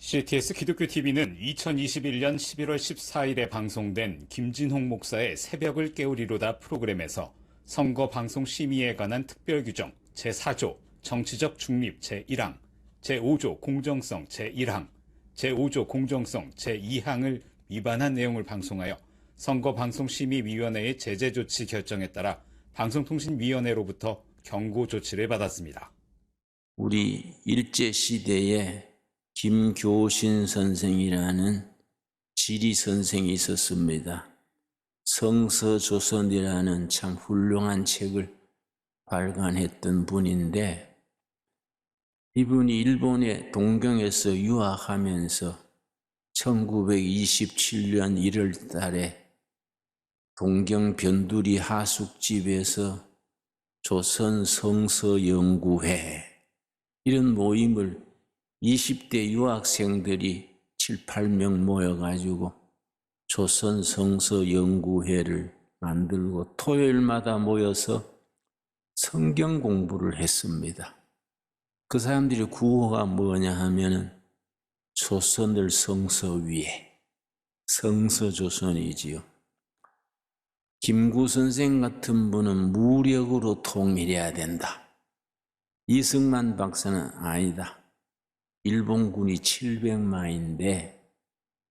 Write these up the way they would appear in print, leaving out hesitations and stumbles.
CTS 기독교TV는 2021년 11월 14일에 방송된 김진홍 목사의 새벽을 깨우리로다 프로그램에서 선거 방송 심의에 관한 특별규정 제4조 정치적 중립 제1항, 제5조 공정성 제1항, 제5조 공정성 제2항을 위반한 내용을 방송하여 선거방송심의위원회의 제재 조치 결정에 따라 방송통신위원회로부터 경고 조치를 받았습니다. 우리 일제시대에 김교신 선생이라는 지리 선생이 있었습니다. 성서조선이라는 참 훌륭한 책을 발간했던 분인데, 이분이 일본의 동경에서 유학하면서 1927년 1월 달에 동경 변두리 하숙집에서 조선 성서연구회 이런 모임을 20대 유학생들이 7, 8명 모여가지고 조선 성서연구회를 만들고 토요일마다 모여서 성경 공부를 했습니다. 그 사람들의 구호가 뭐냐 하면은 조선을 성서 위에, 성서조선이지요. 김구 선생 같은 분은 무력으로 통일해야 된다. 이승만 박사는 아니다. 일본군이 700만인데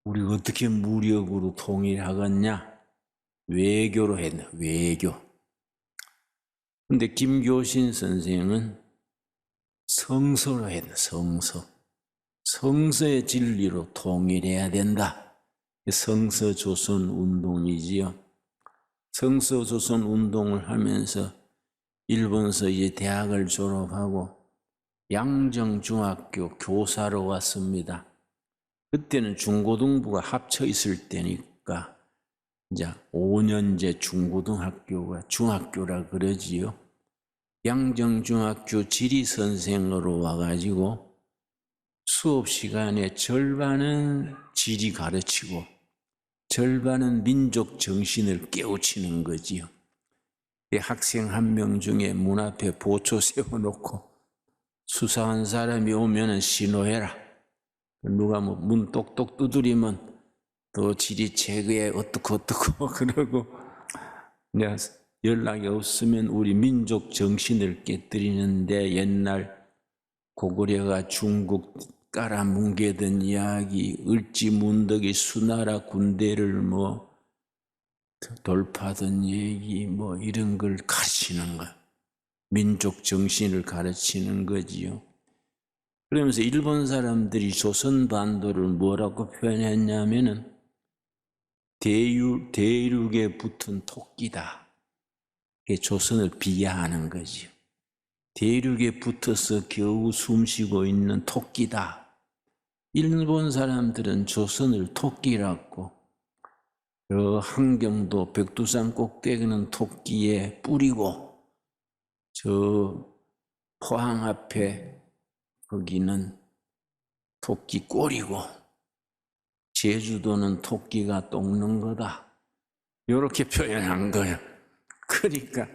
우리 어떻게 무력으로 통일하겠냐? 외교로 했네, 외교. 근데 김교신 선생은 성서로 했네, 성서. 성서의 진리로 통일해야 된다. 성서조선 운동이지요. 성서조선 운동을 하면서 일본서 이제 대학을 졸업하고 양정중학교 교사로 왔습니다. 그때는 중고등부가 합쳐 있을 때니까 이제 5년제 중고등학교가 중학교라 그러지요. 양정중학교 지리선생으로 와가지고 수업 시간에 절반은 지리 가르치고 절반은 민족 정신을 깨우치는 거지요. 학생 한 명 중에 문 앞에 보초 세워놓고 수사한 사람이 오면은 신호해라. 누가 뭐 문 똑똑 두드리면 또 지리 체계에 어떻고 그러고 내가 연락이 없으면 우리 민족 정신을 깨뜨리는데 옛날 고구려가 중국 깔아뭉개던 이야기, 을지문덕이 수나라 군대를 뭐 돌파하던 얘기 뭐 이런 걸 가르치는 거야. 민족 정신을 가르치는 거지요. 그러면서 일본 사람들이 조선 반도를 뭐라고 표현했냐면은 대륙에 붙은 토끼다. 조선을 비하하는 거지요. 대륙에 붙어서 겨우 숨쉬고 있는 토끼다. 일본 사람들은 조선을 토끼라고, 저 한경도 백두산 꼭대기는 토끼의 뿔이고 저 포항 앞에 거기는 토끼 꼬리고 제주도는 토끼가 똥는 거다. 이렇게 표현한 거예요. 그러니까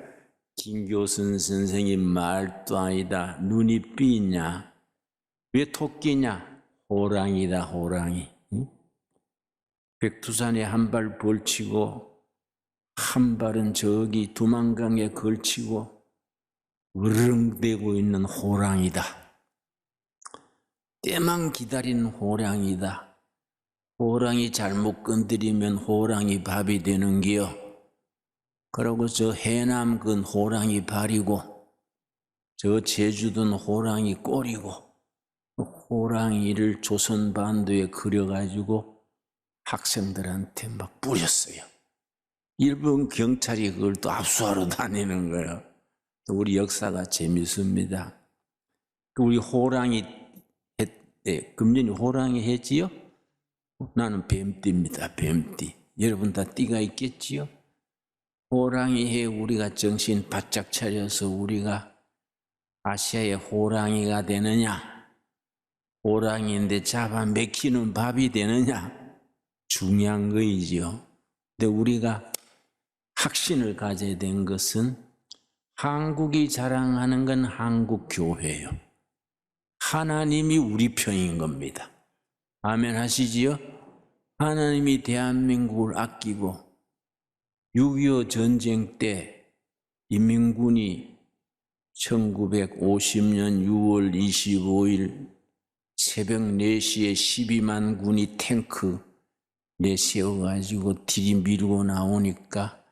김교순 선생님 말도 아니다. 눈이 삐냐? 왜 토끼냐? 호랑이다, 호랑이. 응? 백두산에 한 발 벌치고 한 발은 저기 두만강에 걸치고 으르렁대고 있는 호랑이다. 때만 기다리는 호랑이다. 호랑이 잘못 건드리면 호랑이 밥이 되는 기요. 그러고 저 해남 근 호랑이 발이고 저 제주도는 호랑이 꼬리고 호랑이를 조선 반도에 그려가지고 학생들한테 막 뿌렸어요. 일본 경찰이 그걸 또 압수하러 다니는 거예요. 우리 역사가 재밌습니다. 우리 호랑이 금년이 호랑이 했지요? 나는 뱀띠입니다. 뱀띠. 여러분 다 띠가 있겠지요? 호랑이 해 우리가 정신 바짝 차려서 우리가 아시아의 호랑이가 되느냐? 호랑이인데 잡아 먹히는 밥이 되느냐? 중요한 거이지요. 근데 우리가 확신을 가져야 된 것은 한국이 자랑하는 건 한국교회예요. 하나님이 우리 편인 겁니다. 아멘 하시지요? 하나님이 대한민국을 아끼고 6.25 전쟁 때 인민군이 1950년 6월 25일 새벽 4시에 12만 군이 탱크 내세워가지고 들이밀고 나오니까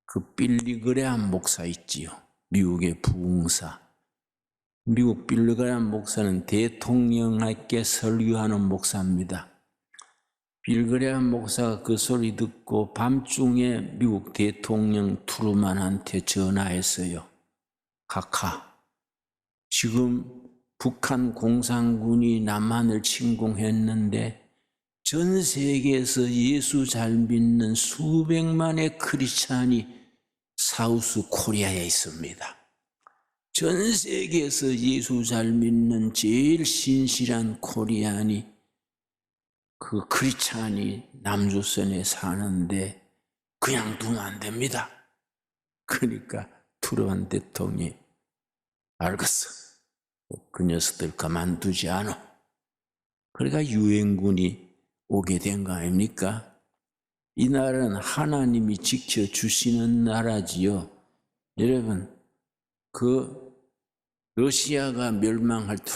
그 빌리그레함 목사 있지요. 미국의 부흥사. 미국 빌리그레함 목사는 대통령에게 설교하는 목사입니다. 빌리그레함 목사가 그 소리 듣고 밤중에 미국 대통령 트루만한테 전화했어요. 카카, 지금 북한 공산군이 남한을 침공했는데 전 세계에서 예수 잘 믿는 수백만의 크리스찬이 사우스 코리아에 있습니다. 전 세계에서 예수 잘 믿는 제일 신실한 코리안이 그 크리스찬이 남조선에 사는데 그냥 두면 안 됩니다. 그러니까 트루만 대통령이 알겠어. 그 녀석들 가만두지 않아. 그러니까 유엔군이 오게 된 거 아닙니까? 이 나라는 하나님이 지켜주시는 나라지요. 여러분, 그 러시아가 멸망할 때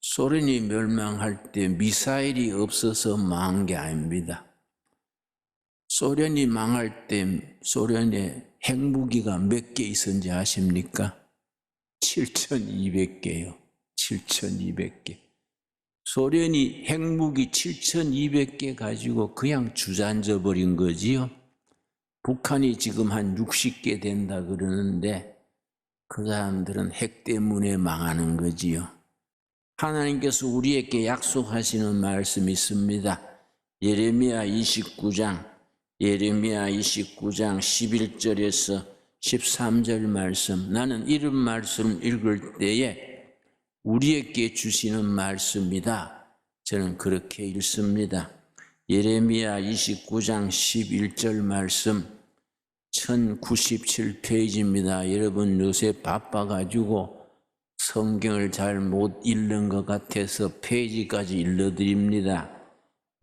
소련이 멸망할 때 미사일이 없어서 망한 게 아닙니다. 소련이 망할 때 소련에 핵무기가 몇 개 있었는지 아십니까? 7,200개요. 7,200개. 소련이 핵무기 7,200개 가지고 그냥 주저앉아 버린 거지요. 북한이 지금 한 60개 된다 그러는데 그 사람들은 핵 때문에 망하는 거지요. 하나님께서 우리에게 약속하시는 말씀이 있습니다. 예레미야 29장 11절에서 13절 말씀. 나는 이런 말씀 읽을 때에 우리에게 주시는 말씀이다. 저는 그렇게 읽습니다. 예레미야 29장 11절 말씀 1097페이지입니다. 여러분 요새 바빠가지고 성경을 잘 못 읽는 것 같아서 페이지까지 읽어드립니다.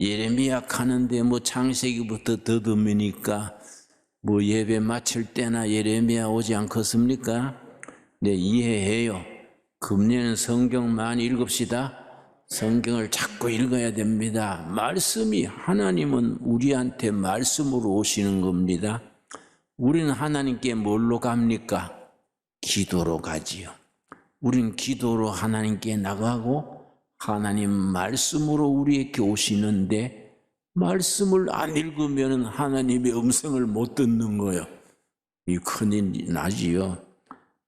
예레미야 가는데 창세기부터 더듬으니까 예배 마칠 때나 예레미야 오지 않겠습니까? 네, 이해해요. 금년은 성경 많이 읽읍시다. 성경을 자꾸 읽어야 됩니다. 말씀이 하나님은 우리한테 말씀으로 오시는 겁니다. 우리는 하나님께 뭘로 갑니까? 기도로 가지요. 우리는 기도로 하나님께 나가고 하나님 말씀으로 우리에게 오시는데 말씀을 안 읽으면 하나님의 음성을 못 듣는 거예요. 이 큰일 나지요.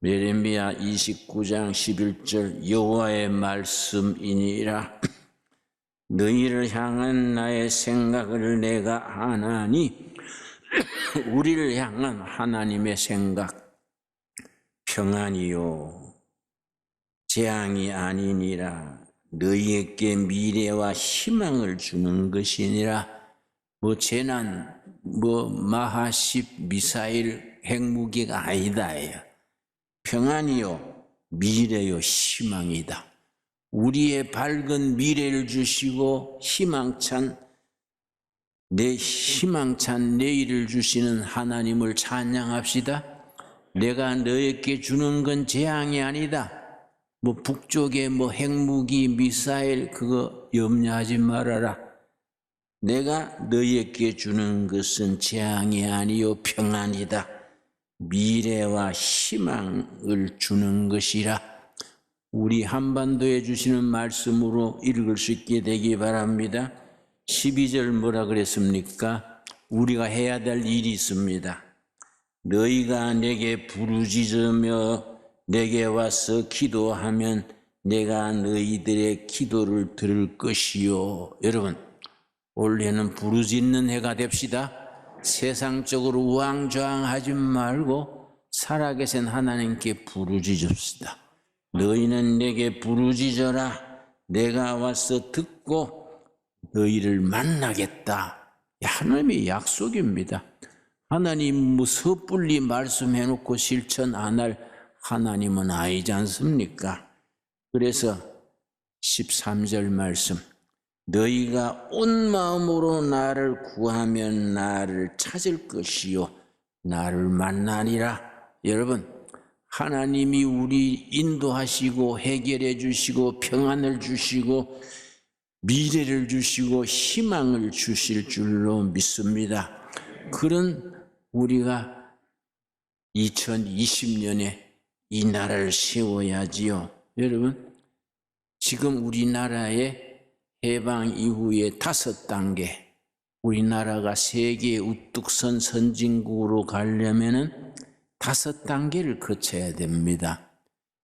예레미야 29장 11절 여호와의 말씀이니라. 너희를 향한 나의 생각을 내가 아나니 우리를 향한 하나님의 생각 평안이요 재앙이 아니니라. 너희에게 미래와 희망을 주는 것이니라. 재난 마하십 미사일 핵무기가 아니다. 평안이요 미래요 희망이다. 우리의 밝은 미래를 주시고 희망찬 내일을 주시는 하나님을 찬양합시다. 내가 너에게 주는 건 재앙이 아니다. 북쪽에 핵무기 미사일 그거 염려하지 말아라. 내가 너에게 주는 것은 재앙이 아니요 평안이다. 미래와 희망을 주는 것이라. 우리 한반도에 주시는 말씀으로 읽을 수 있게 되기 바랍니다. 12절 뭐라 그랬습니까? 우리가 해야 될 일이 있습니다. 너희가 내게 부르짖으며 내게 와서 기도하면 내가 너희들의 기도를 들을 것이요. 여러분, 올해는 부르짖는 해가 됩시다. 세상적으로 우왕좌왕하지 말고 살아계신 하나님께 부르짖읍시다. 너희는 내게 부르짖어라. 내가 와서 듣고 너희를 만나겠다. 하나님의 약속입니다. 하나님 섣불리 말씀해놓고 실천 안 할 하나님은 아니지 않습니까? 그래서 13절 말씀 너희가 온 마음으로 나를 구하면 나를 찾을 것이요 나를 만나니라. 여러분, 하나님이 우리 인도하시고 해결해 주시고 평안을 주시고 미래를 주시고 희망을 주실 줄로 믿습니다. 그런 우리가 2020년에 이 나라를 세워야지요. 여러분, 지금 우리나라의 해방 이후에 5단계, 우리나라가 세계 우뚝 선 선진국으로 가려면은 5단계를 거쳐야 됩니다.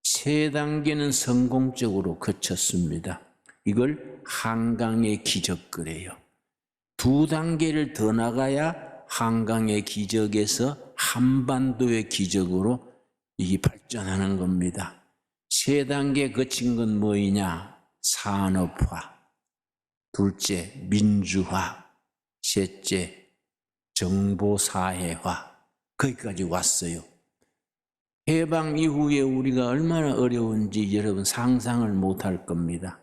3단계는 성공적으로 거쳤습니다. 이걸 한강의 기적 그래요. 2단계를 더 나가야 한강의 기적에서 한반도의 기적으로 이게 발전하는 겁니다. 3단계 거친 건 뭐이냐? 산업화, 둘째 민주화, 셋째 정보사회화, 거기까지 왔어요. 해방 이후에 우리가 얼마나 어려운지 여러분 상상을 못할 겁니다.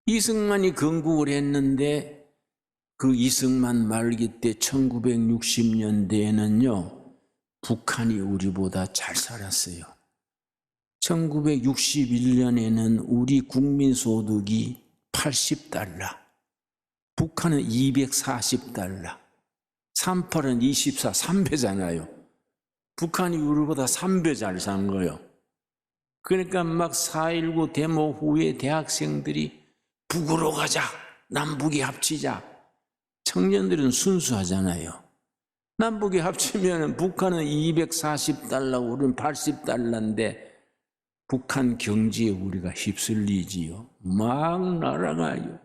이승만이 건국을 했는데 그 이승만 말기 때 1960년대에는요 북한이 우리보다 잘 살았어요. 1961년에는 우리 국민소득이 80달러, 북한은 240달러, 38은 24, 3배잖아요. 북한이 우리보다 3배 잘 산 거예요. 그러니까 막 4.19 데모 후에 대학생들이 북으로 가자, 남북이 합치자. 청년들은 순수하잖아요. 남북이 합치면 북한은 240달러고 우리는 80달러인데 북한 경제에 우리가 휩쓸리지요. 막 날아가요.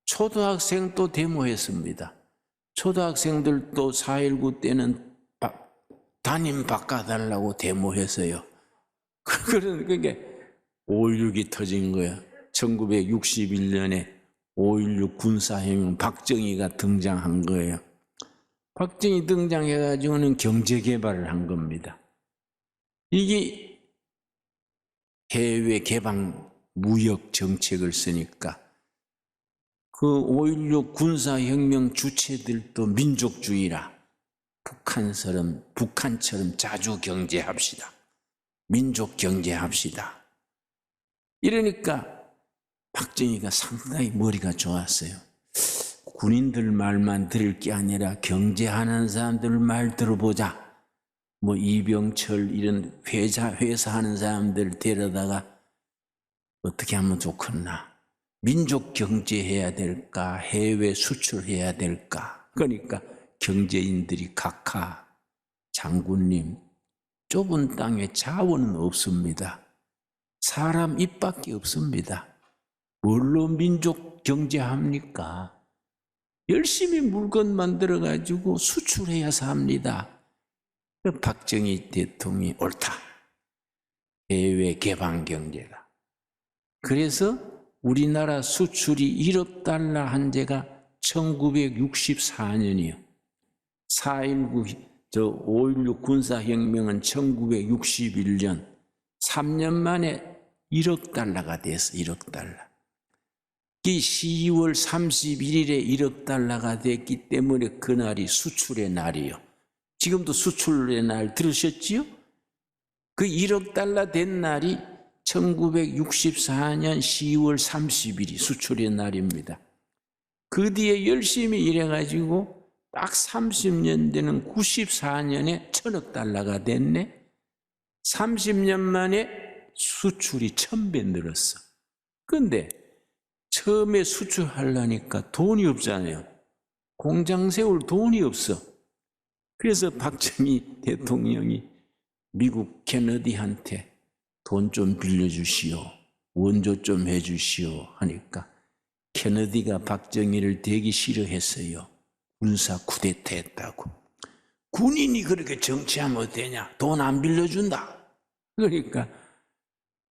초등학생도 데모했습니다. 초등학생들도 4.19 때는 담임 바꿔달라고 데모했어요. 그러니까 5.16이 터진 거야. 1961년에 5.16 군사혁명 박정희가 등장한 거예요. 박정희 등장해가지고는 경제개발을 한 겁니다. 이게 해외 개방 무역 정책을 쓰니까 그 5.16 군사혁명 주체들도 민족주의라 북한처럼 자주 경제합시다. 민족 경제합시다. 이러니까 박정희가 상당히 머리가 좋았어요. 군인들 말만 들을 게 아니라 경제하는 사람들 말 들어보자. 뭐 이병철 이런 회사 하는 사람들 데려다가 어떻게 하면 좋겠나. 민족 경제해야 될까? 해외 수출해야 될까? 그러니까 경제인들이 각하, 장군님, 좁은 땅에 자원은 없습니다. 사람 입밖에 없습니다. 뭘로 민족 경제합니까? 열심히 물건 만들어가지고 수출해야 삽니다. 박정희 대통령이 옳다. 해외 개방 경제가. 그래서 우리나라 수출이 1억 달러 한 제가 1964년이요. 5.16 군사혁명은 1961년 3년 만에 1억 달러가 됐어. 1억 달러. 이 10월 31일에 1억 달러가 됐기 때문에 그날이 수출의 날이요. 지금도 수출의 날 들으셨지요? 그 1억 달러 된 날이 1964년 10월 30일이 수출의 날입니다. 그 뒤에 열심히 일해가지고 딱 30년 되는 94년에 1,000억 달러가 됐네. 30년 만에 수출이 1,000배 늘었어. 그런데 처음에 수출하려니까 돈이 없잖아요. 공장 세울 돈이 없어. 그래서 박정희 대통령이 미국 케너디한테 돈 좀 빌려주시오. 원조 좀 해주시오 하니까 케너디가 박정희를 되게 싫어했어요. 군사 쿠데타 했다고. 군인이 그렇게 정치하면 되냐? 돈 안 빌려준다. 그러니까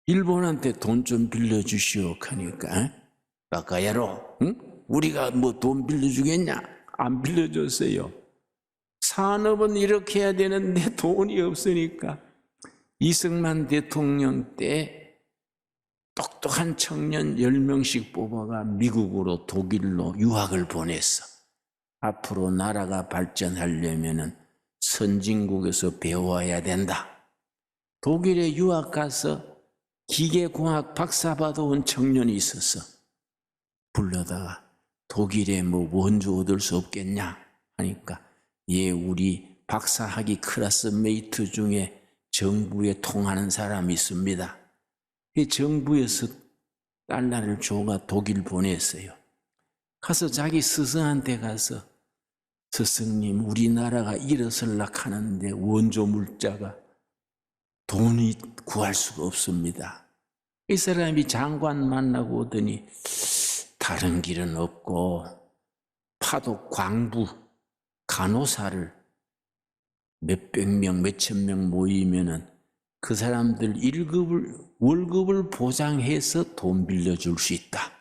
일본한테 돈 좀 빌려주시오 하니까 바카야로, 응? 우리가 뭐 돈 빌려주겠냐? 안 빌려줬어요. 산업은 이렇게 해야 되는데 돈이 없으니까 이승만 대통령 때 똑똑한 청년 10명씩 뽑아가 미국으로 독일로 유학을 보냈어. 앞으로 나라가 발전하려면 선진국에서 배워야 된다. 독일에 유학 가서 기계공학 박사 받아온 청년이 있었어. 불러다가 독일에 뭐 원조 얻을 수 없겠냐 하니까 예, 우리 박사학위 클래스메이트 중에 정부에 통하는 사람이 있습니다. 이 정부에서 달러를 줘가 독일 보냈어요. 가서 자기 스승한테 가서 스승님, 우리나라가 일어설락 하는데 원조 물자가 돈이 구할 수가 없습니다. 이 사람이 장관 만나고 오더니 다른 길은 없고 파독 광부 간호사를 몇백 명, 몇천 명 모이면은 그 사람들 월급을 보장해서 돈 빌려줄 수 있다.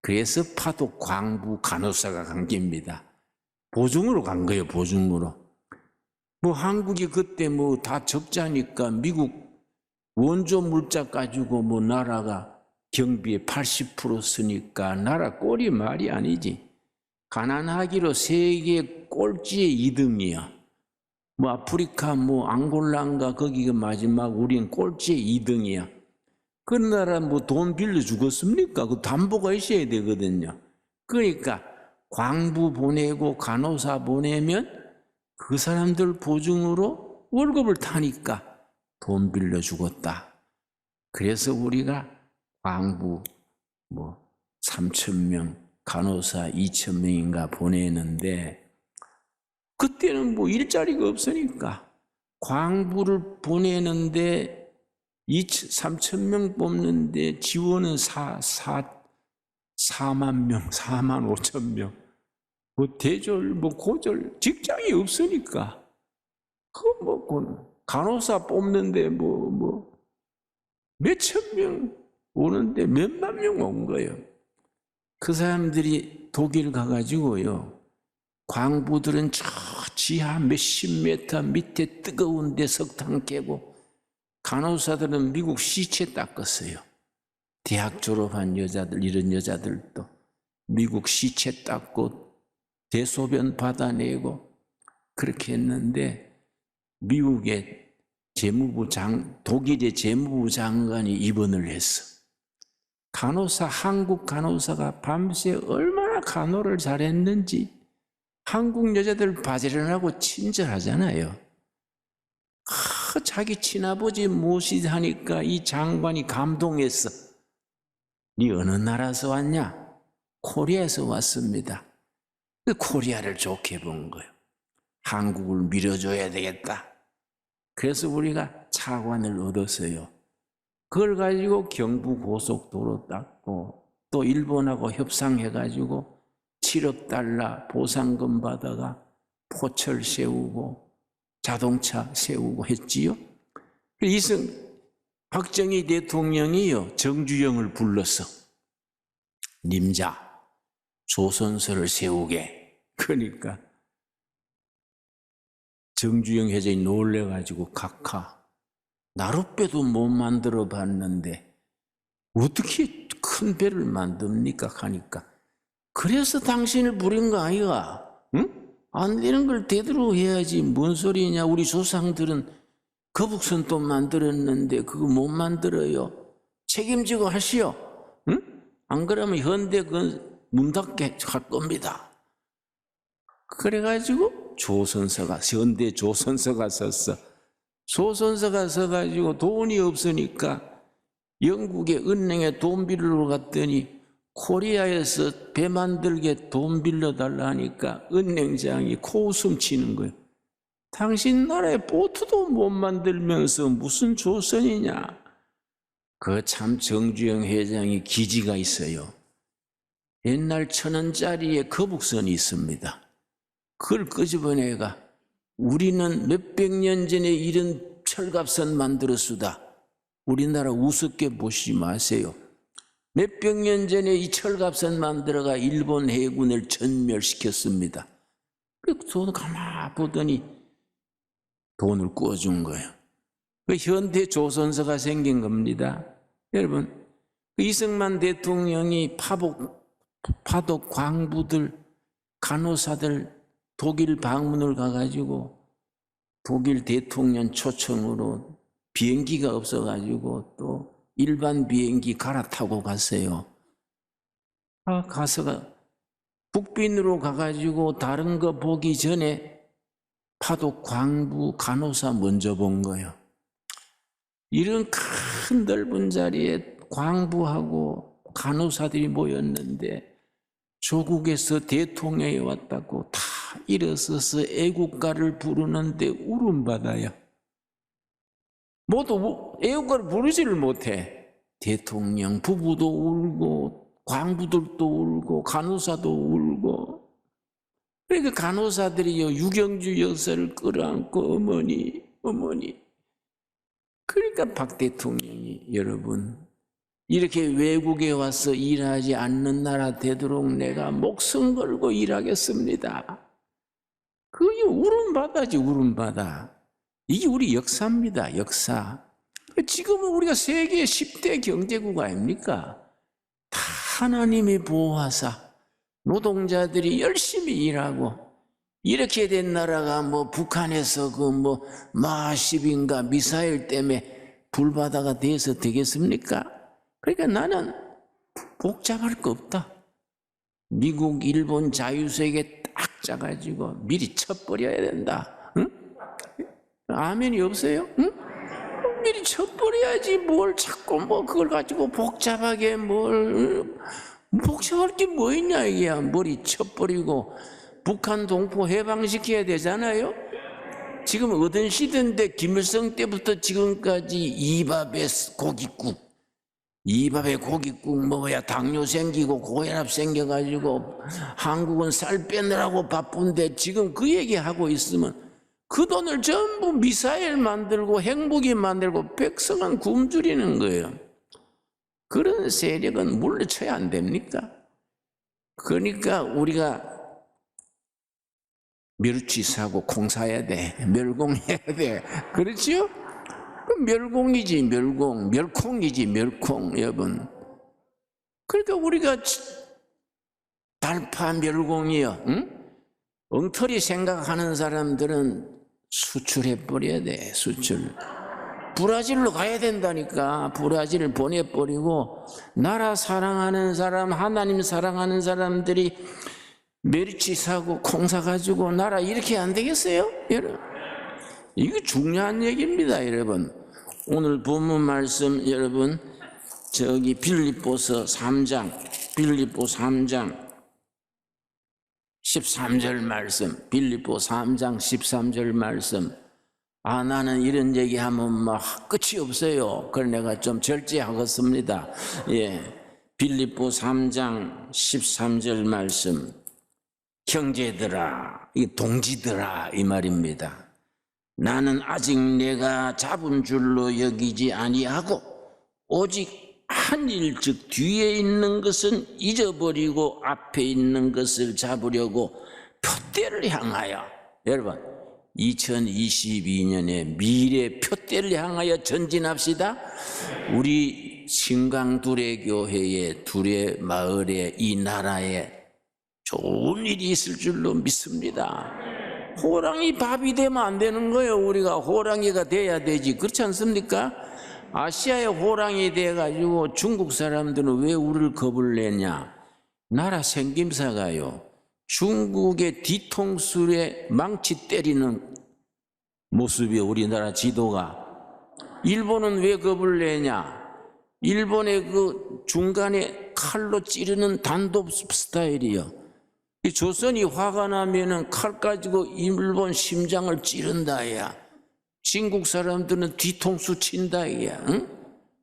그래서 파독 광부 간호사가 간 겁니다. 보증으로 간 거예요, 보증으로. 뭐 한국이 그때 뭐 다 적자니까 미국 원조 물자 가지고 뭐 나라가 경비의 80% 쓰니까 나라 꼴이 말이 아니지. 가난하기로 세계 꼴찌의 2등이야. 뭐 아프리카 뭐 앙골라인가 거기가 마지막 우리는 꼴찌의 2등이야. 그 나라 뭐 돈 빌려 주겠습니까? 그 담보가 있어야 되거든요. 그러니까 광부 보내고 간호사 보내면 그 사람들 보증으로 월급을 타니까 돈 빌려 주겠다. 그래서 우리가 광부 뭐 3,000명, 간호사 2,000명인가 보내는데 그때는 뭐 일자리가 없으니까 광부를 보내는데 3,000명 뽑는데 지원은 4만 명, 4만 5천 명. 뭐 대졸, 뭐 고졸, 직장이 없으니까. 간호사 뽑는데 몇천 명 오는데 몇만 명 온 거예요. 그 사람들이 독일 가가지고요. 광부들은 저 지하 몇십 미터 밑에 뜨거운 데 석탄 깨고 간호사들은 미국 시체 닦았어요. 대학 졸업한 여자들, 이런 여자들도 미국 시체 닦고 대소변 받아내고 그렇게 했는데 미국의 독일의 재무부 장관이 입원을 했어. 한국 간호사가 밤새 얼마나 간호를 잘했는지 한국 여자들 바지런하고 친절하잖아요. 자기 친아버지 모시하니까 이 장관이 감동했어. 네 어느 나라에서 왔냐? 코리아에서 왔습니다. 코리아를 좋게 본 거예요. 한국을 밀어줘야 되겠다. 그래서 우리가 차관을 얻었어요. 그걸 가지고 경부고속도로 닦고 또 일본하고 협상해가지고 7억 달러 보상금 받아가 포철 세우고 자동차 세우고 했지요. 박정희 대통령이요 정주영을 불렀어. 님자 조선소를 세우게. 그러니까 정주영 회장이 놀래가지고 각하 나룻배도 못 만들어 봤는데 어떻게 큰 배를 만듭니까? 하니까 그래서 당신을 부린 거 아이가? 응? 안 되는 걸 되도록 해야지. 뭔 소리냐? 우리 조상들은 거북선도 만들었는데 그거 못 만들어요. 책임지고 하시오. 응? 안 그러면 현대 문 닫게 할 겁니다. 그래가지고 현대 조선소가 섰어. 조선소가 서가지고 돈이 없으니까 영국의 은행에 돈 빌리러 갔더니 코리아에서 배 만들게 돈 빌려달라 하니까 은행장이 코웃음 치는 거예요. 당신 나라에 보트도 못 만들면서 무슨 조선이냐. 그 참 정주영 회장이 기지가 있어요. 옛날 1,000원짜리에 거북선이 있습니다. 그걸 끄집어내가 우리는 몇백 년 전에 이런 철갑선 만들었수다. 우리나라 우습게 보시지 마세요. 몇백 년 전에 이 철갑선 만들어가 일본 해군을 전멸시켰습니다. 그래서 가만히 보더니 돈을 구워준 거예요. 그 현대 조선소가 생긴 겁니다. 여러분, 이승만 대통령이 파독 광부들, 간호사들 독일 방문을 가가지고 독일 대통령 초청으로 비행기가 없어가지고 또 일반 비행기 갈아타고 갔어요. 가서 북빈으로 가가지고 다른 거 보기 전에 파독 광부 간호사 먼저 본 거예요. 이런 큰 넓은 자리에 광부하고 간호사들이 모였는데 조국에서 대통령이 왔다고 다 일어서서 애국가를 부르는데 울음받아요. 모두 애국가를 부르지를 못해. 대통령 부부도 울고 광부들도 울고 간호사도 울고. 그러니까 간호사들이요 유경주 여사를 끌어안고 어머니. 그러니까 박 대통령이 여러분 이렇게 외국에 와서 일하지 않는 나라 되도록 내가 목숨 걸고 일하겠습니다. 그게 울음바다지 울음바다. 이게 우리 역사입니다. 역사. 지금은 우리가 세계 10대 경제국 아닙니까? 다 하나님이 보호하사 노동자들이 열심히 일하고 이렇게 된 나라가 뭐 북한에서 그 뭐 마10인가 미사일 때문에 불바다가 돼서 되겠습니까? 그러니까 나는 복잡할 거 없다. 미국, 일본 자유세계 딱 짜가지고 미리 쳐버려야 된다. 응? 아멘이 없어요? 응? 미리 쳐버려야지 뭘 자꾸 뭐 그걸 가지고 복잡하게 복잡할 게 뭐 있냐 이게. 머리 쳐버리고 북한 동포 해방시켜야 되잖아요. 지금 어떤 시대인데 김일성 때부터 지금까지 이밥에 고깃국 먹어야 당뇨 생기고 고혈압 생겨가지고 한국은 살 빼느라고 바쁜데 지금 그 얘기하고 있으면 그 돈을 전부 미사일 만들고 핵무기 만들고 백성은 굶주리는 거예요. 그런 세력은 물리쳐야 안 됩니까? 그러니까 우리가 멸치 사고 콩 사야 돼. 멸공해야 돼. 그렇죠? 멸공이지 멸콩이지 멸콩 여러분. 그러니까 우리가 달파 멸공이요. 응? 엉터리 생각하는 사람들은 수출해버려야 돼. 수출. 브라질로 가야 된다니까. 브라질을 보내버리고 나라 사랑하는 사람, 하나님 사랑하는 사람들이 멸치 사고 콩 사가지고 나라 이렇게 안 되겠어요? 여러분, 이거 중요한 얘기입니다. 여러분, 오늘 본문 말씀 여러분 저기 빌립보서 3장 13절 말씀, 빌립보 3장 13절 말씀. 나는 이런 얘기하면 막 끝이 없어요. 그래서 내가 좀 절제하겠습니다. 빌립보 3장 13절 말씀. 형제들아, 동지들아 이 말입니다. 나는 아직 내가 잡은 줄로 여기지 아니하고 오직 한 일 즉 뒤에 있는 것은 잊어버리고 앞에 있는 것을 잡으려고 표대를 향하여, 여러분 2022년에 미래 표대를 향하여 전진합시다. 우리 신강 두레교회에 두레 마을에 이 나라에 좋은 일이 있을 줄로 믿습니다. 호랑이 밥이 되면 안 되는 거예요. 우리가 호랑이가 돼야 되지. 그렇지 않습니까? 아시아의 호랑이 돼가지고 중국 사람들은 왜 우리를 겁을 내냐? 나라 생김새가요. 중국의 뒤통수에 망치 때리는 모습이에요. 우리나라 지도가. 일본은 왜 겁을 내냐? 일본의 그 중간에 칼로 찌르는 단독 스타일이요. 이 조선이 화가 나면은 칼 가지고 일본 심장을 찌른다야. 중국 사람들은 뒤통수 친다야. 응?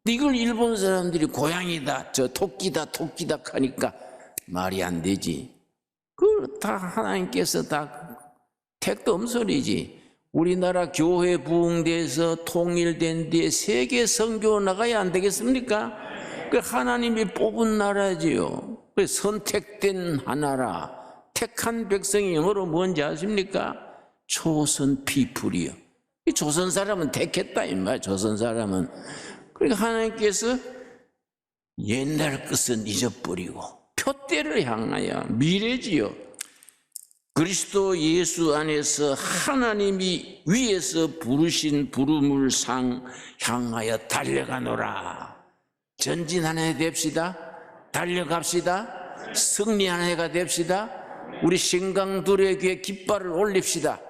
이걸 일본 사람들이 고양이다, 저 토끼다 하니까 말이 안 되지. 그걸 다 하나님께서 다 택도 엄소리지. 우리나라 교회 부흥돼서 통일된 뒤에 세계 선교 나가야 안 되겠습니까? 그 하나님이 뽑은 나라지요. 그 선택된 하나라. 택한 백성이 영어로 뭔지 아십니까? 초선 피플이요. 이 조선 사람은 택했다 이 말. 조선 사람은. 그러니까 하나님께서 옛날 것은 잊어버리고 표대를 향하여 미래지요. 그리스도 예수 안에서 하나님이 위에서 부르신 부름을 향하여 달려가노라. 전진하는 해 됩시다. 달려갑시다. 승리하는 해가 됩시다. 우리 신강들의 귀에 깃발을 올립시다.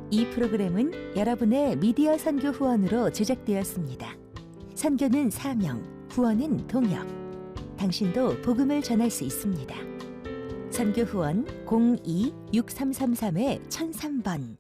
이 프로그램은 여러분의 미디어 선교 후원으로 제작되었습니다. 선교는 사명, 후원은 동역. 당신도 복음을 전할 수 있습니다. 선교 후원 02-6333-1003번